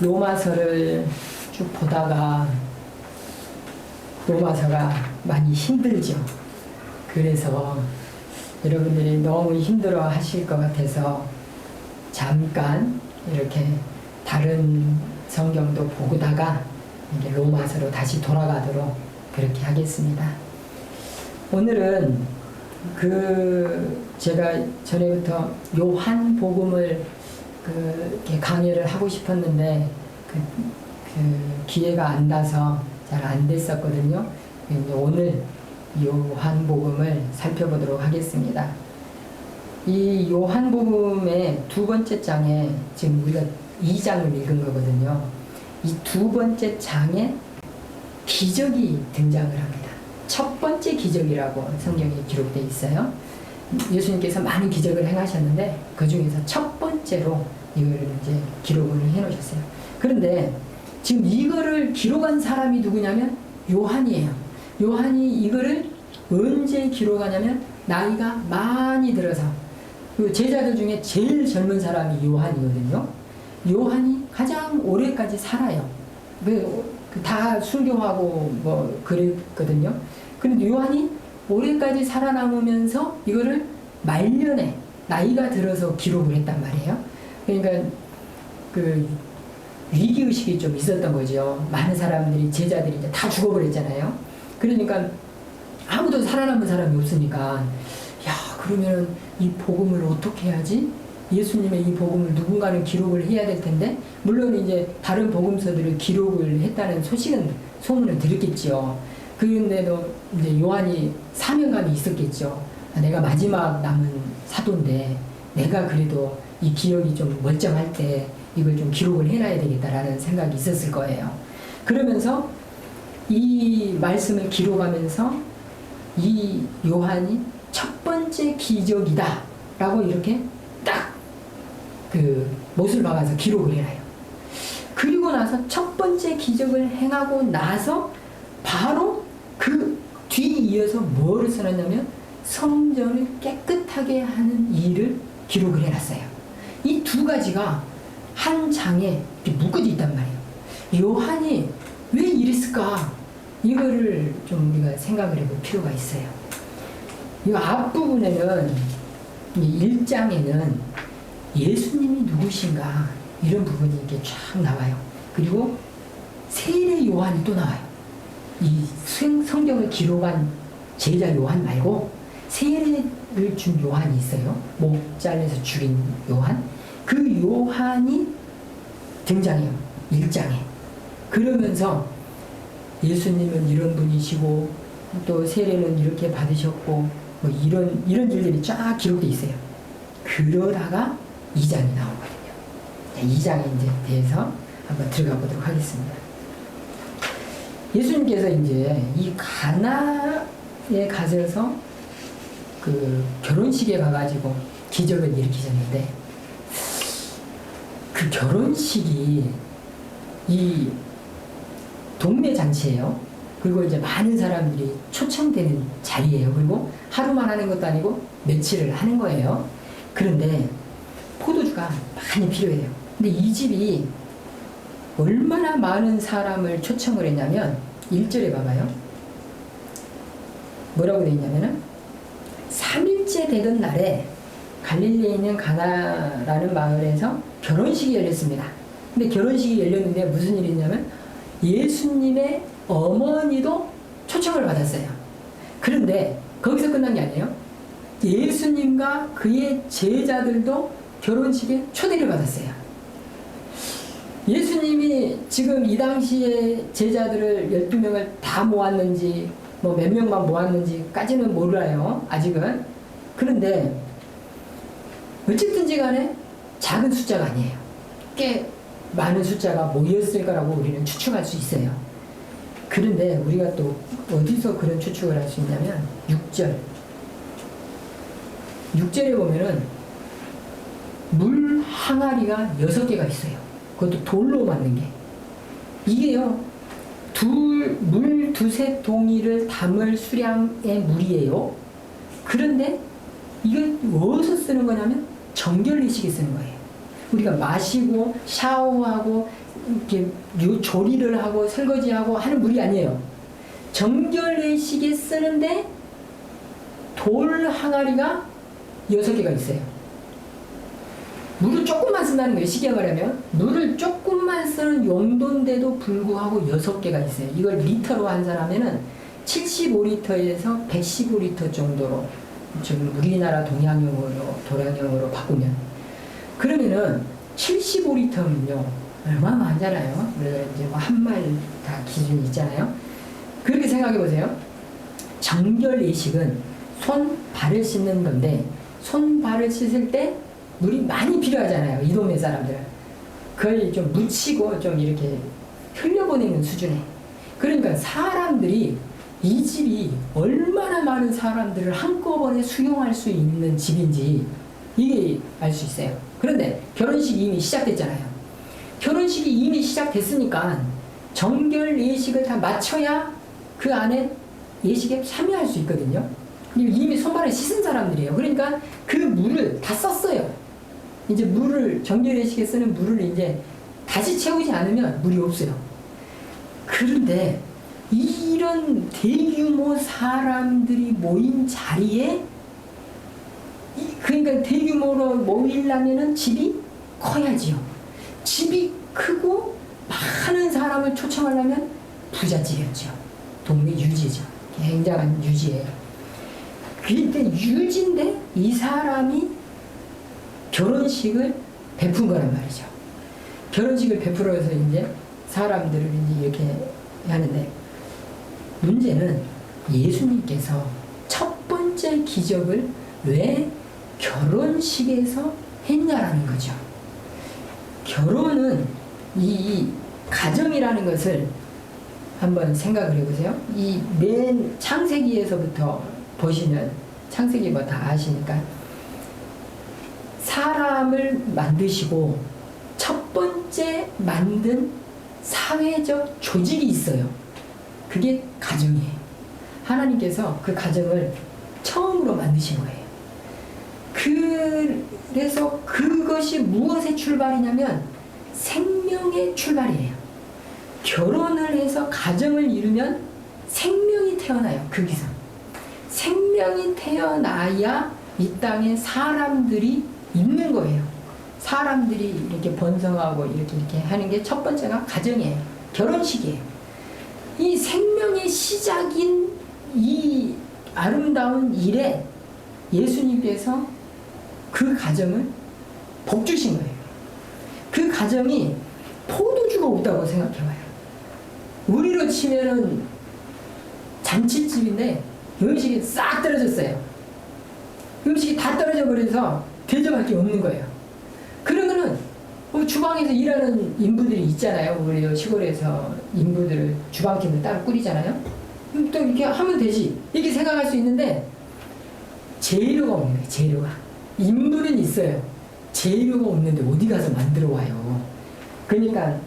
로마서를 쭉 보다가 로마서가 많이 힘들죠. 그래서 여러분들이 너무 힘들어 하실 것 같아서 잠깐 이렇게 다른 성경도 보다가 이제 로마서로 다시 돌아가도록 그렇게 하겠습니다. 오늘은 제가 전에부터 요한복음을 이렇게 강의를 하고 싶었는데 그 기회가 안 닿아서 잘 안 됐었거든요. 오늘 요한복음을 살펴보도록 하겠습니다. 이 요한복음의 두 번째 장에 지금 우리가 2장을 읽은 거거든요. 이 두 번째 장에 기적이 등장을 합니다. 첫 번째 기적이라고 성경에 기록되어 있어요. 예수님께서 많은 기적을 행하셨는데 그 중에서 첫 번째로 이거를 이제 기록을 해 놓으셨어요. 그런데 지금 이거를 기록한 사람이 누구냐면 요한이에요. 요한이 이거를 언제 기록하냐면 나이가 많이 들어서 그 제자들 중에 제일 젊은 사람이 요한이거든요. 요한이 가장 오래까지 살아요. 다 순교하고 뭐 그랬거든요. 그런데 요한이 오래까지 살아남으면서 이거를 말년에 나이가 들어서 기록을 했단 말이에요. 그러니까 그 위기의식이 좀 있었던 거죠. 많은 사람들이, 제자들이 이제 다 죽어버렸잖아요. 그러니까 아무도 살아남은 사람이 없으니까, 야, 그러면 이 복음을 어떻게 해야지? 예수님의 이 복음을 누군가는 기록을 해야 될 텐데, 물론 이제 다른 복음서들을 기록을 했다는 소문은 들었겠죠. 그런데도 이제 요한이 사명감이 있었겠죠. 내가 마지막 남은 사도인데, 내가 그래도 이 기억이 좀 멀쩡할 때 이걸 좀 기록을 해놔야 되겠다라는 생각이 있었을 거예요. 그러면서 이 말씀을 기록하면서 이 요한이 첫 번째 기적이다 라고 이렇게 딱 그 못을 박아서 기록을 해놔요. 그리고 나서 첫 번째 기적을 행하고 나서 바로 그 뒤 이어서 뭐를 써놨냐면 성전을 깨끗하게 하는 일을 기록을 해놨어요. 이 두 가지가 한 장에 묶어져 있단 말이에요. 요한이 왜 이랬을까? 이거를 좀 우리가 생각을 해볼 필요가 있어요. 이 앞부분에는, 이 1장에는 예수님이 누구신가 이런 부분이 이렇게 쫙 나와요. 그리고 세례 요한이 또 나와요. 이 성경을 기록한 제자 요한 말고 세례를 준 요한이 있어요. 목 잘라서 죽인 요한. 그 요한이 등장해요. 1장에. 그러면서 예수님은 이런 분이시고 또 세례는 이렇게 받으셨고 뭐 이런 일들이 쫙 기록되어 있어요. 그러다가 2장이 나오거든요. 2장에 이제 대해서 한번 들어가 보도록 하겠습니다. 예수님께서 이제 이 가나에 가셔서 그 결혼식에 가가지고 기적을 일으키셨는데, 그 결혼식이 이 동네 잔치예요. 그리고 이제 많은 사람들이 초청되는 자리예요. 그리고 하루만 하는 것도 아니고 며칠을 하는 거예요. 그런데 포도주가 많이 필요해요. 근데 이 집이 얼마나 많은 사람을 초청을 했냐면 1절에 봐봐요. 뭐라고 되어 있냐면은 3일째 되던 날에 갈릴리에 있는 가나라는 마을에서 결혼식이 열렸습니다. 근데 결혼식이 열렸는데 무슨 일이 있냐면 예수님의 어머니도 초청을 받았어요. 그런데 거기서 끝난 게 아니에요. 예수님과 그의 제자들도 결혼식에 초대를 받았어요. 예수님이 지금 이 당시에 제자들을 12명을 다 모았는지 뭐 몇 명만 모았는지까지는 몰라요. 아직은. 그런데 어쨌든지 간에 작은 숫자가 아니에요. 꽤 많은 숫자가 모였을 거라고 우리는 추측할 수 있어요. 그런데 우리가 또 어디서 그런 추측을 할 수 있냐면 6절에 보면은 물 항아리가 6개가 있어요. 그것도 돌로 만든 게. 이게요, 물 두세 동이를 담을 수량의 물이에요. 그런데 이걸 어디서 쓰는 거냐면 정결례식에 쓰는 거예요. 우리가 마시고 샤워하고 이렇게 조리를 하고 설거지하고 하는 물이 아니에요. 정결례식에 쓰는데 돌 항아리가 6개가 있어요. 물을 조금만 쓴다는 거예요. 쉽게 말하면 물을 조금만 쓰는 용도인데도 불구하고 6개가 있어요. 이걸 리터로 환산하면은 75리터에서 115리터 정도로 지금 우리나라 도량형으로 바꾸면, 그러면은 75리터면요 얼마나 많잖아요. 그래서 이제 뭐 한 말 다 기준이 있잖아요. 그렇게 생각해 보세요. 정결례식은 손 발을 씻는 건데, 손 발을 씻을 때 물이 많이 필요하잖아요. 이 동네 사람들은 거의 좀 묻히고 좀 이렇게 흘려보내는 수준에. 그러니까 사람들이, 이 집이 얼마나 많은 사람들을 한꺼번에 수용할 수 있는 집인지 이게 알 수 있어요. 그런데 결혼식이 이미 시작됐잖아요. 결혼식이 이미 시작됐으니까 정결 예식을 다 마쳐야 그 안에 예식에 참여할 수 있거든요. 이미 손발을 씻은 사람들이에요. 그러니까 그 물을 다 썼어요. 이제 물을, 정결 예식에 쓰는 물을 이제 다시 채우지 않으면 물이 없어요. 그런데 이런 대규모 사람들이 모인 자리에, 그러니까 대규모로 모이려면은 집이 커야지요. 집이 크고 많은 사람을 초청하려면 부잣집이었죠. 동네 유지죠. 굉장한 유지예요. 그때 유지인데 이 사람이 결혼식을 베푼 거란 말이죠. 결혼식을 베풀어서 이제 사람들을 이제 이렇게 하는데, 문제는 예수님께서 첫 번째 기적을 왜 결혼식에서 했냐라는 거죠. 결혼은 이 가정이라는 것을 한번 생각을 해보세요. 이 맨 창세기에서부터 보시면, 창세기 뭐 다 아시니까, 사람을 만드시고 첫 번째 만든 사회적 조직이 있어요. 그게 가정이에요. 하나님께서 그 가정을 처음으로 만드신 거예요. 그래서 그것이 무엇의 출발이냐면 생명의 출발이에요. 결혼을 해서 가정을 이루면 생명이 태어나요. 거기서 생명이 태어나야 이 땅에 사람들이 있는 거예요. 사람들이 이렇게 번성하고 이렇게 하는 게 첫 번째가 가정이에요. 결혼식이에요. 이 생명의 시작인 이 아름다운 일에 예수님께서 그 가정을 복주신 거예요. 그 가정이 포도주가 없다고 생각해봐요. 우리로 치면은 잔치집인데 음식이 싹 떨어졌어요. 음식이 다 떨어져 버려서 대접할 게 없는 거예요. 그러면은 주방에서 일하는 인부들이 있잖아요. 우리 시골에서 인부들을 주방팀을 따로 꾸리잖아요. 또 이렇게 하면 되지, 이렇게 생각할 수 있는데 재료가 없는 거예요. 재료가. 인물은 있어요. 재료가 없는데 어디 가서 만들어 와요. 그러니까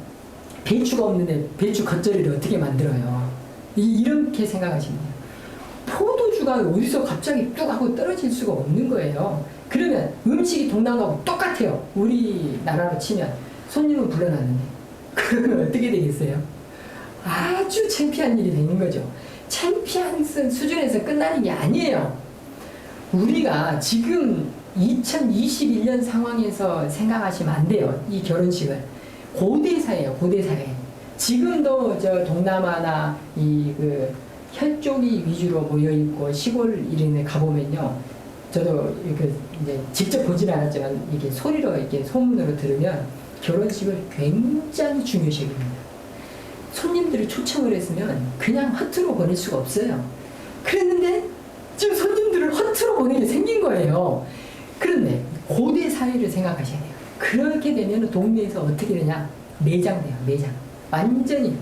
배추가 없는데 배추 겉절이를 어떻게 만들어요. 이렇게 생각하시면 돼요. 포도주가 어디서 갑자기 뚝 하고 떨어질 수가 없는 거예요. 그러면 음식이 동남아하고 똑같아요. 우리나라로 치면 손님을 불러놨는데 그러면 어떻게 되겠어요? 아주 창피한 일이 되는 거죠. 창피한 수준에서 끝나는 게 아니에요. 우리가 지금 2021년 상황에서 생각하시면 안 돼요. 이 결혼식을. 고대사예요. 고대사회. 지금도 저 동남아나 이 혈족이 위주로 모여 있고 시골 이런 데 가보면요. 저도 이렇게 이제 직접 보진 않았지만 이게 소리로 이렇게 소문으로 들으면 결혼식을 굉장히 중요시 여깁니다. 손님들을 초청을 했으면 그냥 허투루 보낼 수가 없어요. 그랬는데 지금 손님들을 허투루 보내게 생긴 거예요. 그런데 고대 사회를 생각하셔야 돼요. 그렇게 되면 동네에서 어떻게 되냐? 매장돼요. 매장. 완전히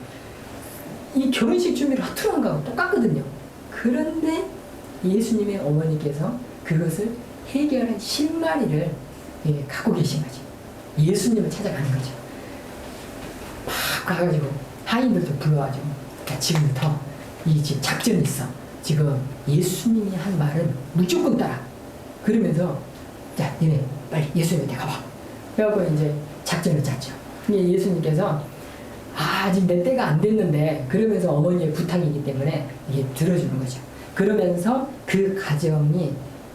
이 결혼식 준비를 허투루 한 거하고 똑같거든요. 그런데 예수님의 어머니께서 그것을 해결한 실마리를 갖고 계신 거죠. 예수님을 찾아가는 거죠. 막 가가지고 하인들도 불러가지고, 야, 지금부터 이 지금 작전이 있어. 지금 예수님이 한 말은 무조건 따라. 그러면서 자, 니네 빨리 예수님한테 가봐. 그래갖고 이제 작전을 짰죠. 근데 예수님께서 아직 내 때가 안 됐는데 그러면서 어머니의 부탁이기 때문에 이게 들어주는 거죠. 그러면서 그 가정이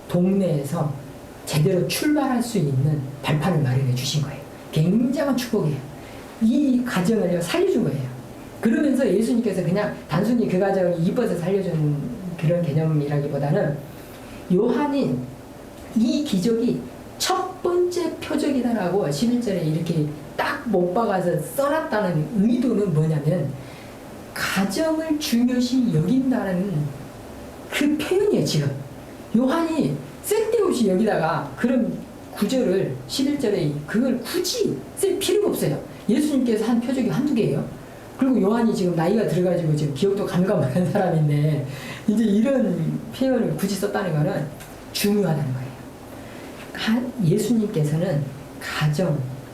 동네에서 제대로 출발할 수 있는 발판을 마련해 주신 거예요. 굉장한 축복이에요. 이 가정을 살려준 거예요. 그러면서 예수님께서 그냥 단순히 그 가정을 이뻐서 살려준 그런 개념이라기보다는 요한이 이 기적이 첫 번째 표적이다라고 11절에 이렇게 딱 못 박아서 써놨다는 의도는 뭐냐면 가정을 중요시 여긴다는 그 표현이에요. 지금 요한이 쓸데없이 여기다가 그런 구절을 11절에 그걸 굳이 쓸 필요가 없어요. 예수님께서 한 표적이 한두 개예요. 그리고 요한이 지금 나이가 들어가지고 지금 기억도 감감한 사람인데 이제 이런 표현을 굳이 썼다는 거는 중요하다는 거예요. 예수님께서는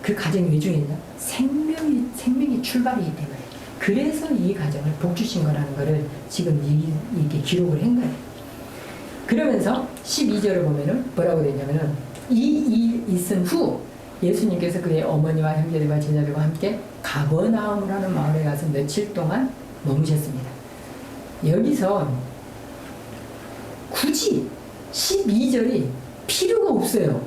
그 가정이 왜 중요했냐? 생명의 출발이기 때문에. 그래서 이 가정을 복 주신 거라는 거를 지금 이렇게 기록을 한 거예요. 그러면서 12절을 보면은 뭐라고 되냐면은 이 일 있은 후 예수님께서 그의 어머니와 형제들과 제자들과 함께 가버나움이라는 마을에 가서 며칠 동안 머무셨습니다. 여기서 굳이 12절이 필요가 없어요.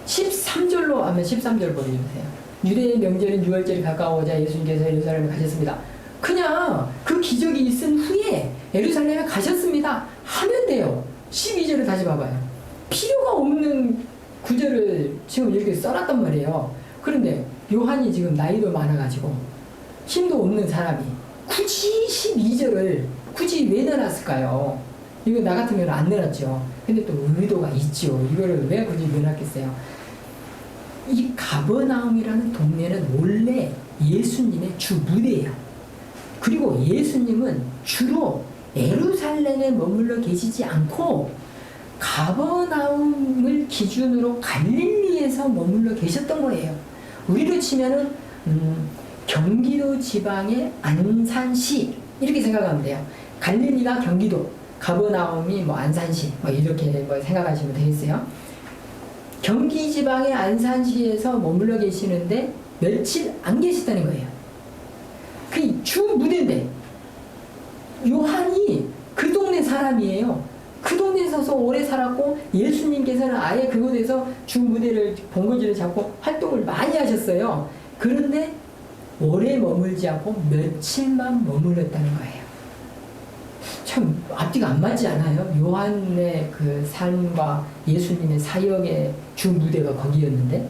13절로 하면 13절 보여주세요. 유대의 명절인 유월절이 가까워오자 예수님께서 예루살렘에 가셨습니다. 그냥 그 기적이 있은 후에 예루살렘에 가셨습니다 하면 돼요. 12절을 다시 봐봐요. 필요가 없는 구절을 지금 이렇게 써놨단 말이에요. 그런데 요한이 지금 나이도 많아가지고 힘도 없는 사람이 굳이 12절을 굳이 왜 넣어놨을까요? 이거 나 같으면 안 넣어놨죠. 근데 또 의도가 있죠. 이거를 왜 굳이 넣어놨겠어요? 이 가버나움이라는 동네는 원래 예수님의 주 무대예요. 그리고 예수님은 주로 예루살렘에 머물러 계시지 않고 가버나움을 기준으로 갈릴리에서 머물러 계셨던 거예요. 우리로 치면은 경기도 지방의 안산시 이렇게 생각하면 돼요. 갈릴리가 경기도, 가버나움이 뭐 안산시 뭐 이렇게 뭐 생각하시면 되겠어요. 경기 지방의 안산시에서 머물러 계시는데 며칠 안 계시다는 거예요. 그 주 무대인데 요한이 그 동네 사람이에요. 그 동네에 서서 오래 살았고 예수님께서는 아예 그곳에서 주 무대를 본거지를 잡고 활동을 많이 하셨어요. 그런데 오래 머물지 않고 며칠만 머물렀다는 거예요. 참 앞뒤가 안 맞지 않아요? 요한의 그 삶과 예수님의 사역의 주 무대가 거기였는데.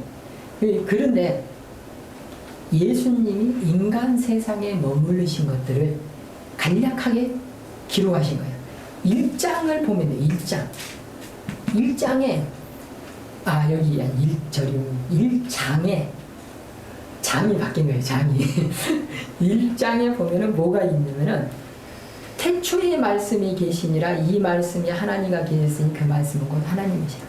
그런데 예수님이 인간 세상에 머무르신 것들을 간략하게 기록하신 거예요. 1장을 보면 돼요. 1장에 여기 1장에 장이 바뀐 거예요. 장이 1장에 보면은 뭐가 있냐면은 태초에 말씀이 계시니라 이 말씀이 하나님과 계셨으니 그 말씀은 곧 하나님이시라.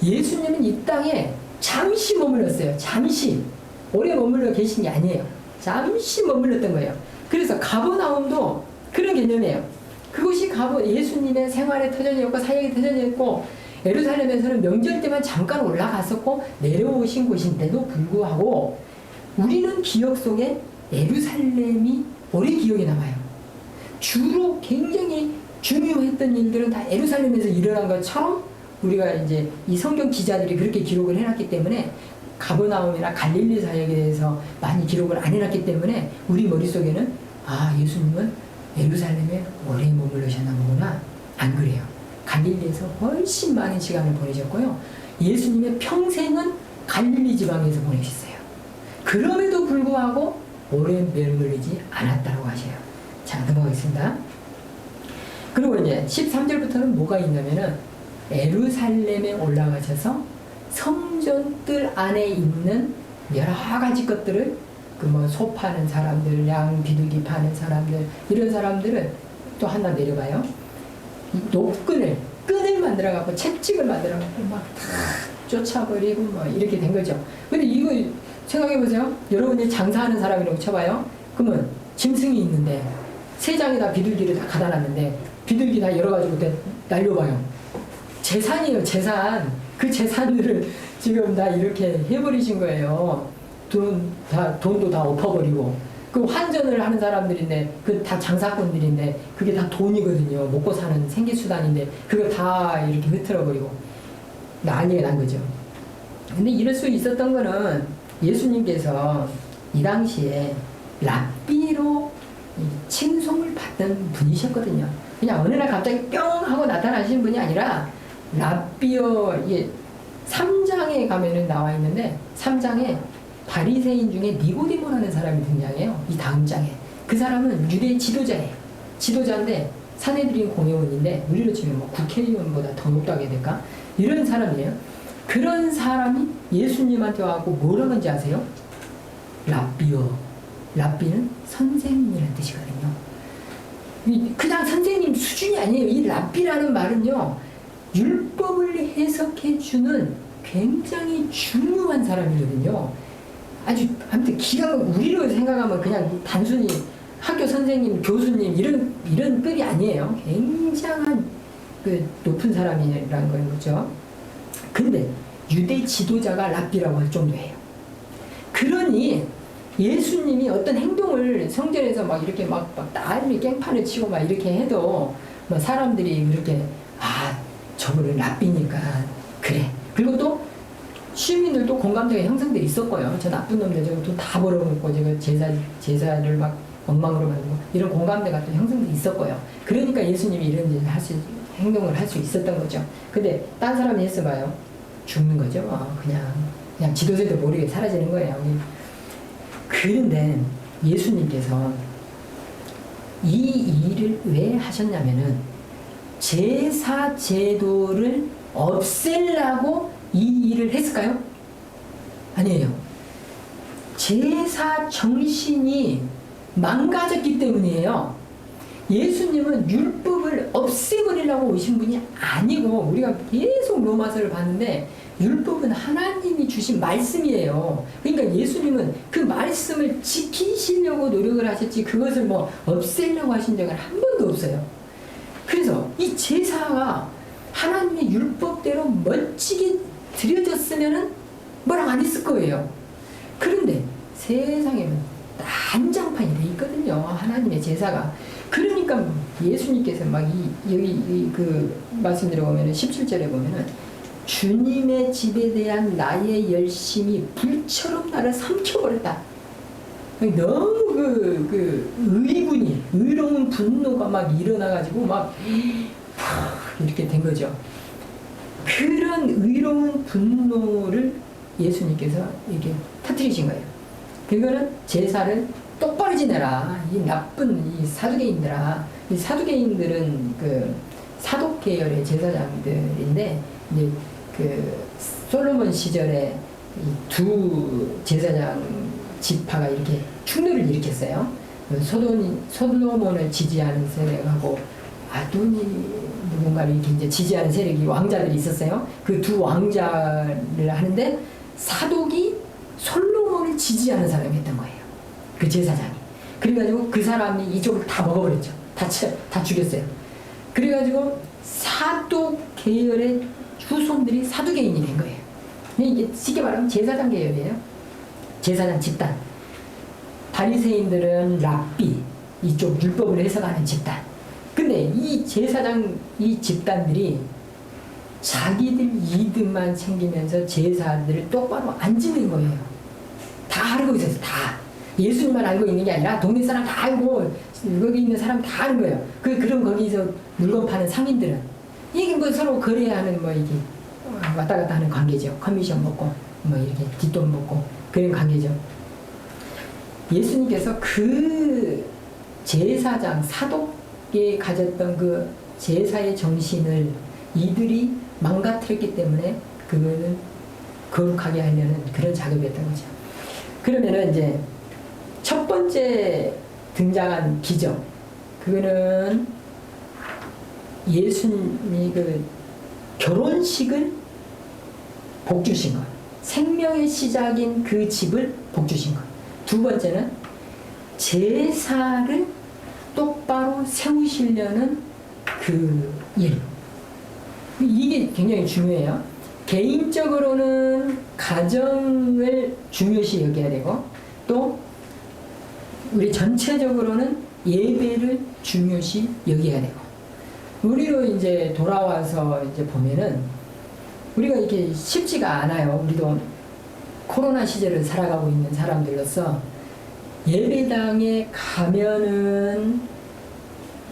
예수님은 이 땅에 잠시 머물렀어요. 잠시. 오래 머물러 계신 게 아니에요. 잠시 머물렀던 거예요. 그래서 가버나움도 그런 개념이에요. 그것이 예수님의 생활의 터전이었고 사역의 터전이었고 예루살렘에서는 명절 때만 잠깐 올라갔었고 내려오신 곳인데도 불구하고 우리는 기억 속에 예루살렘이 오래 기억에 남아요. 주로 굉장히 중요했던 일들은 다 예루살렘에서 일어난 것처럼 우리가 이제 이 성경 기자들이 그렇게 기록을 해놨기 때문에 가버나움이나 갈릴리 사역에 대해서 많이 기록을 안 해놨기 때문에 우리 머릿속에는 예수님은 예루살렘에 오래 머물러셨나 보구나. 안 그래요. 갈릴리에서 훨씬 많은 시간을 보내셨고요. 예수님의 평생은 갈릴리 지방에서 보내셨어요. 그럼에도 불구하고 오래 머물리지 않았다고 하셔요. 자, 넘어가겠습니다. 그리고 이제 13절부터는 뭐가 있냐면은 예루살렘에 올라가셔서 성전들 안에 있는 여러 가지 것들을 소 파는 사람들, 양 비둘기 파는 사람들, 이런 사람들을 또 하나 내려봐요. 끈을 만들어갖고 채찍을 만들어갖고 막 다 쫓아버리고 뭐 이렇게 된 거죠. 근데 이거 생각해보세요. 여러분이 장사하는 사람이라고 쳐봐요. 그러면 짐승이 있는데 세 장에다 비둘기를 다 가다놨는데 비둘기 다 열어가지고 날려봐요. 재산이에요, 재산. 그 재산들을 지금 다 이렇게 해버리신 거예요. 돈도 다 엎어버리고. 그 환전을 하는 사람들인데, 그 다 장사꾼들인데, 그게 다 돈이거든요. 먹고 사는 생계수단인데, 그걸 다 이렇게 흐트러버리고. 난리가 난 거죠. 근데 이럴 수 있었던 거는 예수님께서 이 당시에 랍비로 칭송을 받던 분이셨거든요. 그냥 어느 날 갑자기 뿅 하고 나타나신 분이 아니라 랍비요. 이게 3장에 가면은 나와 있는데 3장에 바리새인 중에 니고디모라는 사람이 등장해요. 이 다음 장에. 그 사람은 유대의 지도자예요. 지도자인데 사내들인 공회원인데 우리로 치면 뭐 국회의원보다 더 높다고 해야 될까? 이런 사람이에요. 그런 사람이 예수님한테 와서 뭐라고 하는지 아세요? 랍비요. 랍비는 선생님이라는 뜻이거든요. 그냥 선생님 수준이 아니에요. 이 랍비라는 말은요, 율법을 해석해주는 굉장히 중요한 사람이거든요. 아무튼 우리로 생각하면 그냥 단순히 학교 선생님, 교수님 이런 급이 아니에요. 굉장한 그 높은 사람이라는 거죠. 근데 유대 지도자가 랍비라고 할 정도예요. 그러니 예수님이 어떤 행동을 성전에서 막 이렇게 막 난리 깽판을 치고 막 이렇게 해도 뭐 사람들이 그렇게 저분은 랍비니까 그래. 그리고 또 시민들도 공감대가 형성돼 있었고요. 저 나쁜 놈들 저거 돈 다 벌어먹고 저거 제사를 막 엉망으로 만들고 이런 공감대가 또 형성돼 있었고요. 그러니까 예수님이 이런 일을 행동을 할 수 있었던 거죠. 근데 딴 사람이 했어봐요. 죽는 거죠. 그냥 지도자도 모르게 사라지는 거예요. 그런데 예수님께서 이 일을 왜 하셨냐면은 제사 제도를 없애려고 이 일을 했을까요? 아니에요. 제사 정신이 망가졌기 때문이에요. 예수님은 율법을 없애버리려고 오신 분이 아니고, 우리가 계속 로마서를 봤는데 율법은 하나님이 주신 말씀이에요. 그러니까 예수님은 그 말씀을 지키시려고 노력을 하셨지 그것을 뭐 없애려고 하신 적은 한 번도 없어요. 그래서 이 제사가 하나님의 율법대로 멋지게 드려졌으면은 뭐라고 안 했을 거예요. 그런데 세상에는 난장판이 돼 있거든요. 하나님의 제사가. 그러니까 예수님께서 막 여기 그 말씀드려 보면은 17절에 보면은 주님의 집에 대한 나의 열심이 불처럼 나를 삼켜버렸다. 너무 의로운 분노가 막 일어나가지고 막 이렇게 된 거죠. 그런 의로운 분노를 예수님께서 이렇게 터뜨리신 거예요. 그거는 제사를 똑바로 지내라. 이 나쁜 이 사두개인들아. 이 사두개인들은 그 사독 계열의 제사장들인데 이제 그 솔로몬 시절에 이 두 제사장 지파가 이렇게 충돌을 일으켰어요. 솔로몬을 지지하는 세력하고 아도니 누군가를 이렇게 이제 지지하는 세력이 왕자들이 있었어요. 그 두 왕자를 하는데 사독이 솔로몬을 지지하는 사람이었던 거예요. 그 제사장이. 그래가지고 그 사람이 이쪽을 다 먹어버렸죠. 다 죽였어요. 그래가지고 사독 계열의 후손들이 사두개인이 된 거예요. 이게 쉽게 말하면 제사장 계열이에요. 제사장 집단. 바리새인들은 랍비, 이쪽 율법을 해석하는 집단. 근데 이 제사장 이 집단들이 자기들 이득만 챙기면서 제사들을 똑바로 안 지는 거예요. 다 알고 있었어요. 다. 예수님만 알고 있는 게 아니라 동네 사람 다 알고 거기 있는 사람 다 아는 거예요. 그럼 거기서 물건 파는 상인들은 이게 뭐 서로 거래하는 뭐 이게 왔다 갔다 하는 관계죠. 커미션 먹고 뭐 이렇게 뒷돈 먹고 그런 관계죠. 예수님께서 그 제사장 사독에 가졌던 그 제사의 정신을 이들이 망가뜨렸기 때문에 그거는 거룩하게 하려는 그런 작업이었던 거죠. 그러면은 이제 첫 번째 등장한 기적, 그거는 예수님이 그 결혼식을 복주신 것, 생명의 시작인 그 집을 복주신 것. 두 번째는 제사를 똑바로 세우시려는 그 일. 이게 굉장히 중요해요. 개인적으로는 가정을 중요시 여겨야 되고 또 우리 전체적으로는 예배를 중요시 여겨야 되고 우리로 이제 돌아와서 이제 보면은 우리가 이렇게 쉽지가 않아요. 우리도 코로나 시절을 살아가고 있는 사람들로서 예배당에 가면은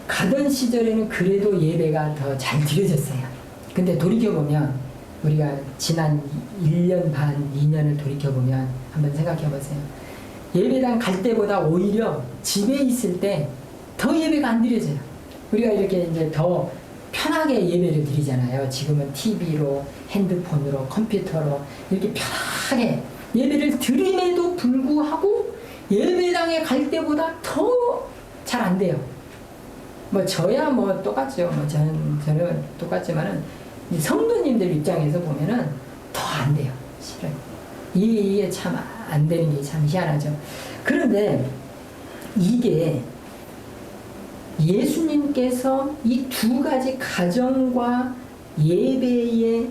가던 시절에는 그래도 예배가 더 잘 드려졌어요. 근데 돌이켜보면 우리가 지난 1년 반, 2년을 돌이켜보면 한번 생각해 보세요. 예배당 갈 때보다 오히려 집에 있을 때 더 예배가 안 드려져요. 우리가 이렇게 이제 더 편하게 예배를 드리잖아요. 지금은 TV로, 핸드폰으로, 컴퓨터로 이렇게 편하게 예배를 드림에도 불구하고 예배당에 갈 때보다 더 잘 안 돼요. 뭐 저야 뭐 똑같죠. 뭐 저는 똑같지만은 성도님들 입장에서 보면은 더 안 돼요. 실은 이게 참 안 되는 게 참 희한하죠. 그런데 이게 예수님께서 이 두 가지 가정과 예배의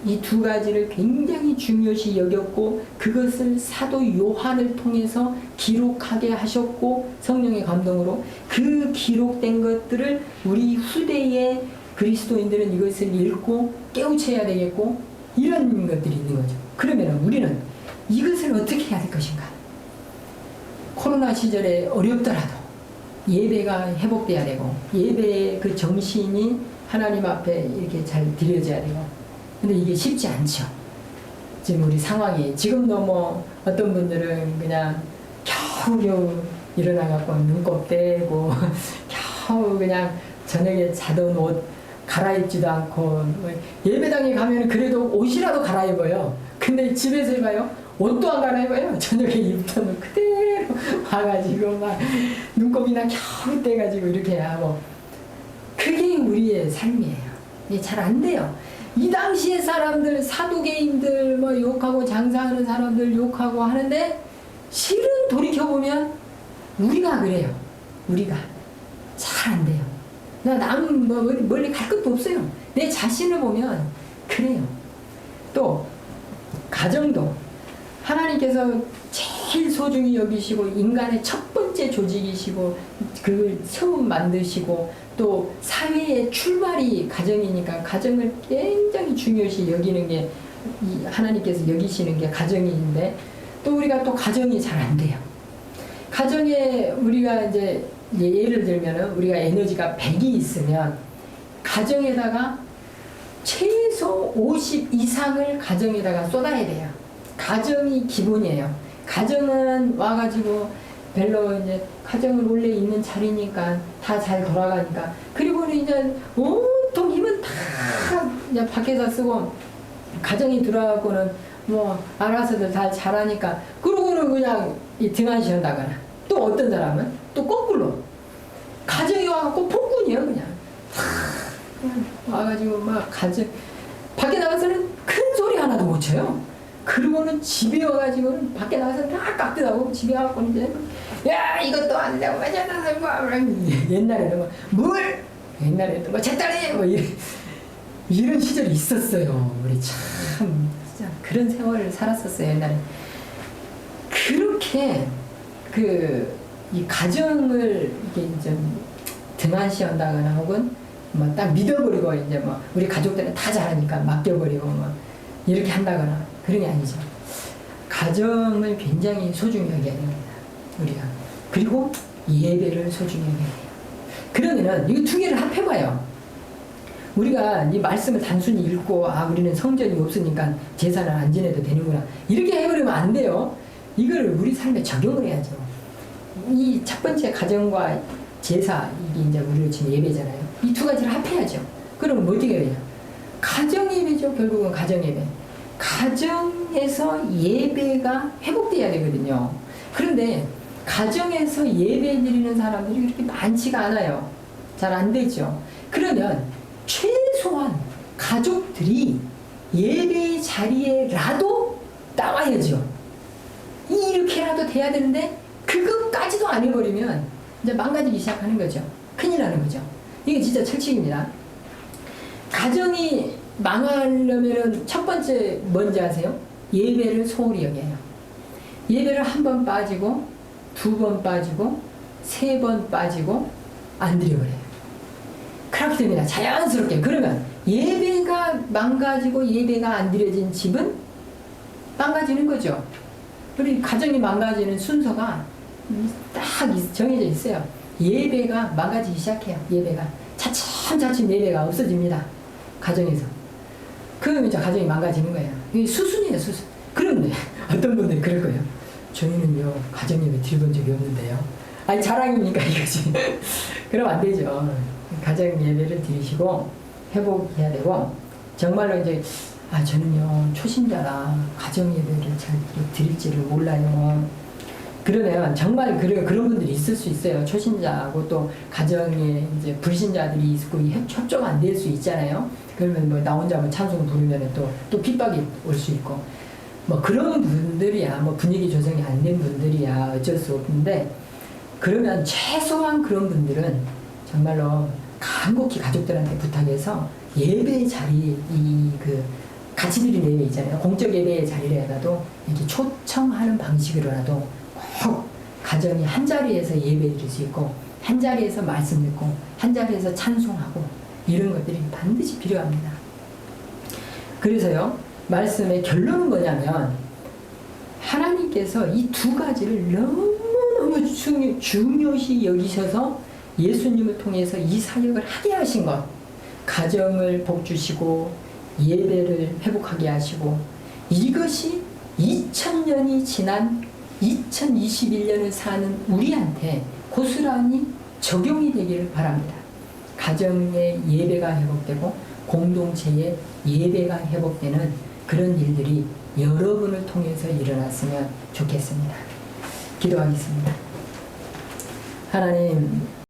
이 두 가지를 굉장히 중요시 여겼고 그것을 사도 요한을 통해서 기록하게 하셨고 성령의 감동으로 그 기록된 것들을 우리 후대의 그리스도인들은 이것을 읽고 깨우쳐야 되겠고 이런 것들이 있는 거죠. 그러면 우리는 이것을 어떻게 해야 될 것인가? 코로나 시절에 어렵더라도 예배가 회복돼야 되고 예배의 그 정신이 하나님 앞에 이렇게 잘 드려져야 되고 근데 이게 쉽지 않죠. 지금 우리 상황이 지금도 뭐 어떤 분들은 그냥 겨우겨우 일어나갖고 눈곱 떼고 겨우 그냥 저녁에 자던 옷 갈아입지도 않고 예배당에 가면 그래도 옷이라도 갈아입어요. 근데 집에서 해봐요. 옷도 안 갈아입어요. 저녁에 입던 옷 그대로 와가지고 막 눈곱이나 겨우 떼가지고 이렇게 하고 그게 우리의 삶이에요. 이게 잘 안 돼요. 이 당시의 사람들 사두개인들 뭐 욕하고 장사하는 사람들 욕하고 하는데 실은 돌이켜보면 우리가 그래요. 우리가 잘 안 돼요. 남 뭐 멀리 갈 것도 없어요. 내 자신을 보면 그래요. 또 가정도 하나님께서 제일 소중히 여기시고 인간의 첫 번째 조직이시고 그걸 처음 만드시고 또 사회의 출발이 가정이니까 가정을 굉장히 중요시 여기는 게 하나님께서 여기시는 게 가정인데 또 우리가 또 가정이 잘 안 돼요. 가정에 우리가 이제 예를 들면은 우리가 에너지가 100이 있으면 가정에다가 최소 50 이상을 가정에다가 쏟아야 돼요. 가정이 기본이에요. 가정은 와가지고 별로 이제 가정은 원래 있는 자리니까 다 잘 돌아가니까 그리고는 이제 온통 힘은 다 이제 밖에서 쓰고 가정이 들어가고는 뭐 알아서들 다 잘하니까 그러고는 그냥 이 등한시 한다거나 또 어떤 사람은 또 거꾸로 가정이 와갖고 폭군이에요. 그냥 와가지고 막 가정 밖에 나가서는 큰 소리 하나도 못 쳐요. 그러고는 집에 와가지고는 밖에 나가서 다 깍듯하고 집에 와갖고 이제 야 이것도 안 되고 옛날에는 뭘 옛날에는 뭐 제딸이 뭐 이런 시절이 있었어요. 우리 참 진짜 그런 세월을 살았었어요. 옛날에 그렇게 이 가정을 이렇게 좀 등한시한다거나 혹은 뭐 딱 믿어버리고 이제 뭐 우리 가족들은 다 잘하니까 맡겨버리고 뭐 이렇게 한다거나 그런 게 아니죠. 가정을 굉장히 소중히 여겨야 됩니다. 우리가. 그리고 예배를 소중히 여겨야 돼요. 그러면은 이 두 개를 합해봐요. 우리가 이 말씀을 단순히 읽고 우리는 성전이 없으니까 제사를 안 지내도 되는구나 이렇게 해버리면 안 돼요. 이걸 우리 삶에 적용을 해야죠. 이 첫 번째 가정과 제사 이게 이제 우리로 지금 예배잖아요. 이 두 가지를 합해야죠. 그러면 어떻게 해야 돼요? 가정 예배죠. 결국은 가정 예배. 가정에서 예배가 회복돼야 되거든요. 그런데 가정에서 예배 드리는 사람들이 그렇게 많지가 않아요. 잘 안 되죠. 그러면 최소한 가족들이 예배 자리에라도 나와야죠. 이렇게라도 돼야 되는데 그것까지도 안 해버리면 이제 망가지기 시작하는 거죠. 큰일 나는 거죠. 이게 진짜 철칙입니다. 가정이 망하려면은 첫 번째 뭔지 아세요? 예배를 소홀히 여겨요. 예배를 한 번 빠지고, 두 번 빠지고, 세 번 빠지고, 안 드려버려요. 그렇게 됩니다. 자연스럽게. 그러면 예배가 망가지고 예배가 안 드려진 집은 망가지는 거죠. 우리 가정이 망가지는 순서가 딱 정해져 있어요. 예배가 망가지기 시작해요. 예배가. 차츰차츰 예배가 없어집니다. 가정에서. 그러면 이제 가정이 망가지는 거예요. 이게 수순이에요, 수순. 그런데 어떤 분들이 그럴 거예요. 저희는요, 가정 예배 드려본 적이 없는데요. 아니, 자랑입니까, 이거지. 그럼 안 되죠. 가정 예배를 드리시고, 회복해야 되고, 정말로 이제, 저는요, 초신자라 가정 예배를 잘 드릴지를 몰라요. 그러면 정말 그런 분들이 있을 수 있어요. 초신자하고 또 가정에 이제 불신자들이 있고 협조가 안 될 수 있잖아요. 그러면 뭐 나 혼자 뭐 찬송 부르면 또 핍박이 올 수 있고. 뭐 그런 분들이야, 뭐 분위기 조성이 안 된 분들이야 어쩔 수 없는데, 그러면 최소한 그런 분들은 정말로 간곡히 가족들한테 부탁해서 예배 자리, 같이 드리는 예배 있잖아요. 공적 예배의 자리라도 이렇게 초청하는 방식으로라도 꼭 가정이 한 자리에서 예배 드릴 수 있고, 한 자리에서 말씀 듣고, 한 자리에서 찬송하고, 이런 것들이 반드시 필요합니다. 그래서요, 말씀의 결론은 뭐냐면, 하나님께서 이 두 가지를 너무너무 중요시 여기셔서 예수님을 통해서 이 사역을 하게 하신 것, 가정을 복주시고 예배를 회복하게 하시고, 이것이 2000년이 지난 2021년을 사는 우리한테 고스란히 적용이 되기를 바랍니다. 가정의 예배가 회복되고 공동체의 예배가 회복되는 그런 일들이 여러분을 통해서 일어났으면 좋겠습니다. 기도하겠습니다. 하나님,